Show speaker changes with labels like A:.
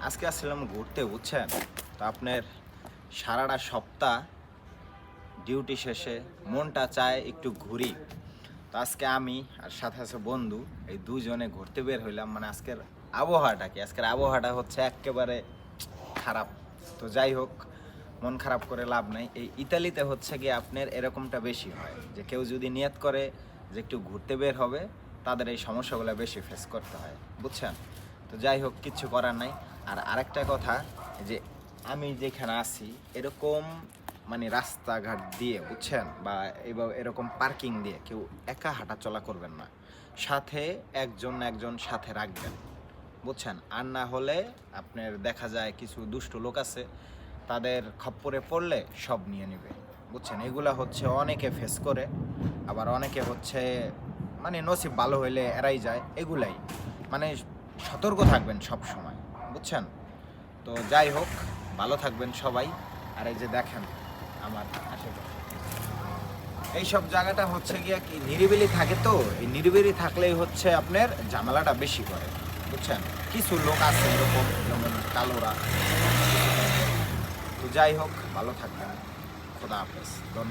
A: আজকে আসছিলাম ঘুরতে, বুঝছেন? তো আপনার সারাটা সপ্তাহ ডিউটি শেষে মনটা চায় একটু ঘুরি। তো আজকে আমি আর সাথে আছে বন্ধু, এই দুজনে ঘুরতে বের হইলাম। মানে আজকের আবহাওয়াটা কি, আজকের আবহাওয়াটা হচ্ছে একেবারে খারাপ। তো যাই হোক, মন খারাপ করে লাভ নাই। এই ইতালিতে হচ্ছে গিয়ে আপনার এরকমটা বেশি হয়, যে কেউ যদি নিয়ত করে যে একটু ঘুরতে বের হবে, তাদের এই সমস্যাগুলো বেশি ফেস করতে হয়, বুঝছেন? তো যাই হোক, কিচ্ছু করার নাই। আর আরেকটা কথা, যে আমি যেখানে আছি এরকম মানে রাস্তাঘাট দিয়ে, বুঝছেন, বা এরকম পার্কিং দিয়ে কেউ একা হাঁটা চলা করবেন না, সাথে একজন একজন সাথে রাখবেন, বুঝছেন? আর না হলে আপনার দেখা যায় কিছু দুষ্ট লোক আছে, তাদের খপ্পরে পড়লে সব নিয়ে নেবে, বুঝছেন? এগুলা হচ্ছে অনেকে ফেস করে, আবার অনেকে হচ্ছে মানে নসিব ভালো হইলে এরাই যায় এগুলাই। মানে সতর্ক থাকবেন সব সময়, বুঝছেন? তো যাই হোক, ভালো থাকবেন সবাই। আর এই যে দেখেন আমার আশেপাশে এইসব জায়গাটা হচ্ছে গিয়া কি নিরিবিলি থাকে, তো এই নিরিবিলি থাকলেই হচ্ছে আপনার ঝামেলাটা বেশি করে, বুঝছেন? কিছু লোক আছে এরকম, যেমন কালোরা। তো যাই হোক, ভালো থাকবেন। খোদা হাফেজ, ধন্যবাদ।